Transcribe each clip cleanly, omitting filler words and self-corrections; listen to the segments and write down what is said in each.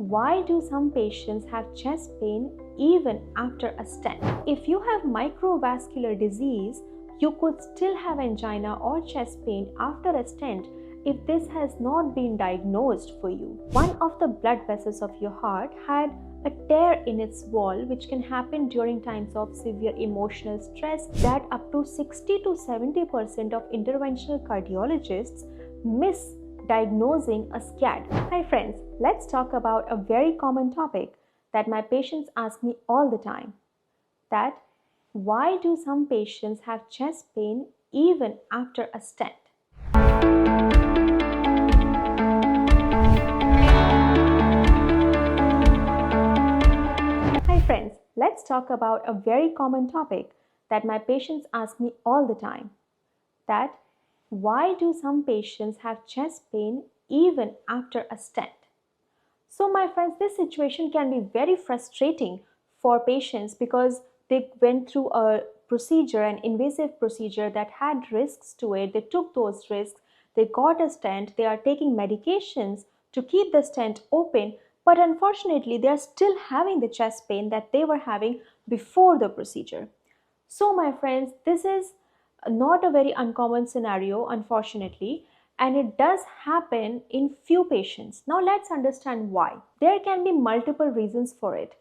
Why do some patients have chest pain even after a stent? If you have microvascular disease, you could still have angina or chest pain after a stent if this has not been diagnosed for you. One of the blood vessels of your heart had a tear in its wall, which can happen during times of severe emotional stress that up to 60 to 70% of interventional cardiologists miss diagnosing a SCAD. Hi friends, let's talk about a very common topic that my patients ask me all the time. That why do some patients have chest pain even after a stent? Hi friends, let's talk about a very common topic that my patients ask me all the time. That why do some patients have chest pain even after a stent? So my friends, this situation can be very frustrating for patients because they went through a procedure, an invasive procedure that had risks to it. They took those risks, they got a stent, they are taking medications to keep the stent open, but unfortunately they are still having the chest pain that they were having before the procedure. So my friends, this is not a very uncommon scenario, unfortunately, and it does happen in few patients. Now let's understand why. There can be multiple reasons for it.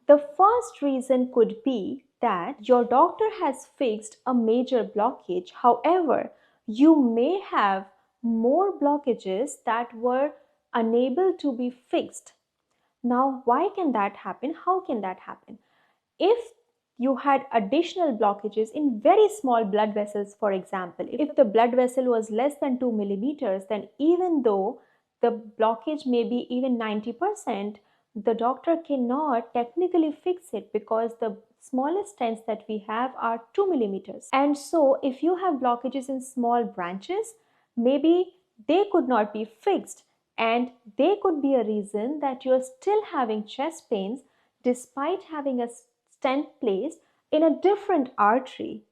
The first reason could be that your doctor has fixed a major blockage. However, you may have more blockages that were unable to be fixed. Now, why can that happen? How can that happen? If you had additional blockages in very small blood vessels, for example, if the blood vessel was less than 2 millimeters, then even though the blockage may be even 90%, the doctor cannot technically fix it because the smallest stents that we have are 2 millimeters. And so if you have blockages in small branches, maybe they could not be fixed, and they could be a reason that you're still having chest pains despite having a stent placed in a different artery.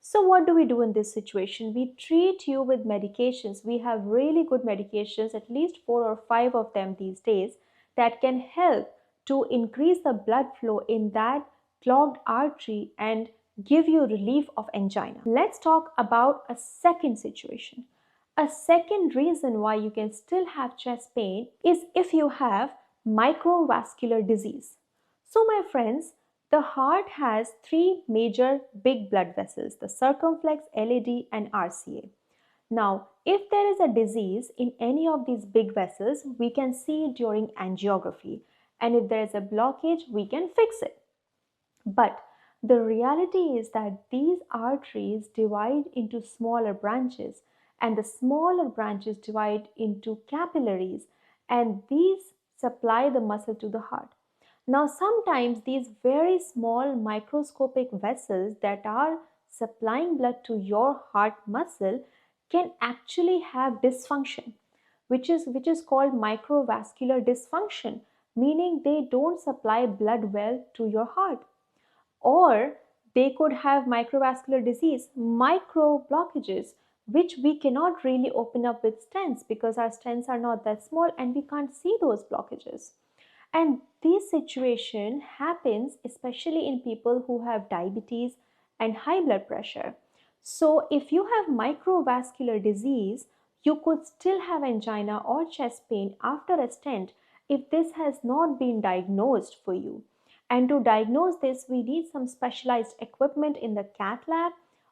So what do we do in this situation? We treat you with medications. We have really good medications, at least 4 or 5 of them these days, that can help to increase the blood flow in that clogged artery and give you relief of angina. Let's talk about a second situation. A second reason why you can still have chest pain is if you have microvascular disease. So my friends, the heart has 3 major big blood vessels, the circumflex, LAD and RCA. Now, if there is a disease in any of these big vessels, we can see it during angiography. And if there is a blockage, we can fix it. But the reality is that these arteries divide into smaller branches, and the smaller branches divide into capillaries, and these supply the muscle to the heart. Now, sometimes these very small microscopic vessels that are supplying blood to your heart muscle can actually have dysfunction, which is called microvascular dysfunction, meaning they don't supply blood well to your heart. Or they could have microvascular disease, micro blockages, which we cannot really open up with stents because our stents are not that small and we can't see those blockages. And this situation happens especially in people who have diabetes and high blood pressure. So if you have microvascular disease, you could still have angina or chest pain after a stent if this has not been diagnosed for you. And to diagnose this, we need some specialized equipment in the cath lab,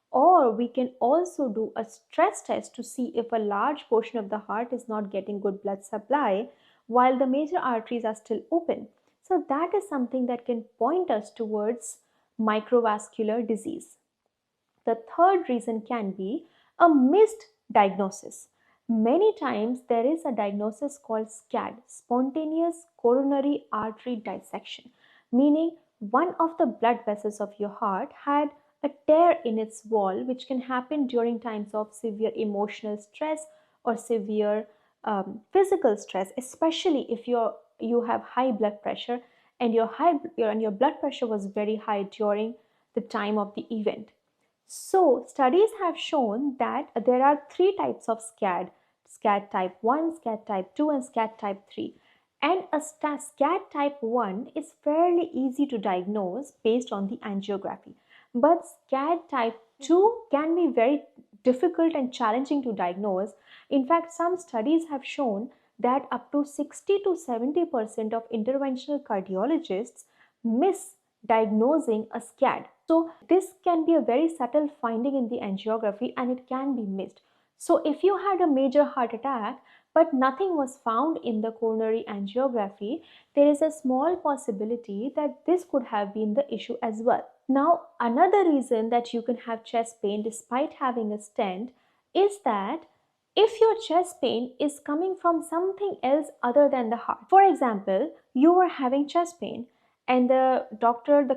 or we can also do a stress test to see if a large portion of the heart is not getting good blood supply while the major arteries are still open. So that is something that can point us towards microvascular disease. The third reason can be a missed diagnosis. Many times there is a diagnosis called SCAD, spontaneous coronary artery dissection, meaning one of the blood vessels of your heart had a tear in its wall, which can happen during times of severe emotional stress or severe physical stress, especially if you have high blood pressure and your blood pressure was very high during the time of the event. So studies have shown that there are 3 types of SCAD: SCAD type 1, SCAD type 2 and SCAD type 3. And a SCAD type 1 is fairly easy to diagnose based on the angiography. But SCAD type 2 can be very difficult and challenging to diagnose. In fact, some studies have shown that up to 60 to 70% of interventional cardiologists miss diagnosing a SCAD. So this can be a very subtle finding in the angiography and it can be missed. So if you had a major heart attack but nothing was found in the coronary angiography, there is a small possibility that this could have been the issue as well. Now, another reason that you can have chest pain despite having a stent is that if your chest pain is coming from something else other than the heart. For example, you were having chest pain and the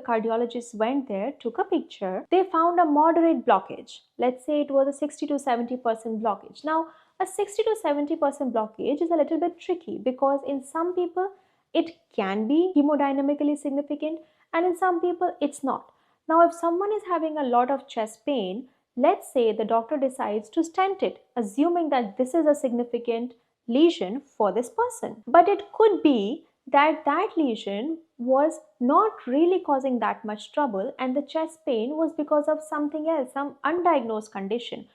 cardiologist went there, took a picture, they found a moderate blockage. Let's say it was a 60 to 70% blockage. Now, a 60 to 70% blockage is a little bit tricky because in some people it can be hemodynamically significant and in some people it's not. Now, if someone is having a lot of chest pain, let's say the doctor decides to stent it, assuming that this is a significant lesion for this person. But it could be that that lesion was not really causing that much trouble and the chest pain was because of something else, some undiagnosed condition.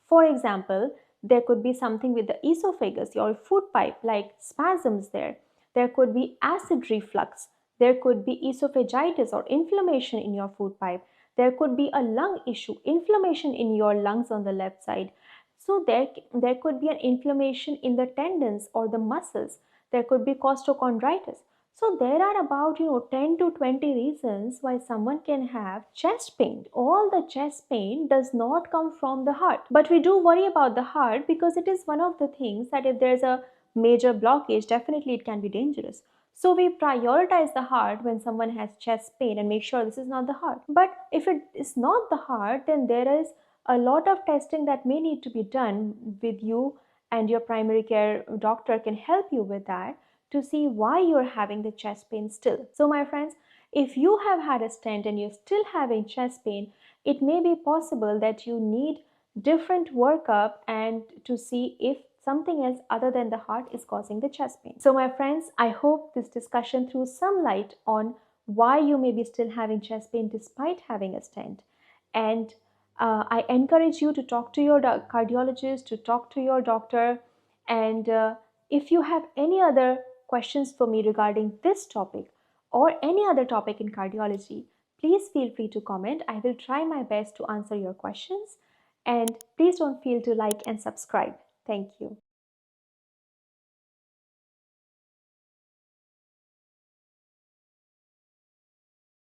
For example, there could be something with the esophagus, your food pipe, like spasms there. There could be acid reflux. There could be esophagitis or inflammation in your food pipe. There could be a lung issue, inflammation in your lungs on the left side. So there could be an inflammation in the tendons or the muscles. There could be costochondritis. So there are about 10 to 20 reasons why someone can have chest pain. All the chest pain does not come from the heart. But we do worry about the heart because it is one of the things that if there's a major blockage, definitely it can be dangerous. So we prioritize the heart when someone has chest pain and make sure this is not the heart. But if it is not the heart, then there is a lot of testing that may need to be done with you, and your primary care doctor can help you with that to see why you're having the chest pain still. So my friends, if you have had a stent and you're still having chest pain, it may be possible that you need different workup and to see if something else other than the heart is causing the chest pain. So my friends, I hope this discussion threw some light on why you may be still having chest pain despite having a stent. And I encourage you to talk to your cardiologist, to talk to your doctor. And if you have any other questions for me regarding this topic or any other topic in cardiology, please feel free to comment. I will try my best to answer your questions. And please don't feel to like and subscribe. Thank you.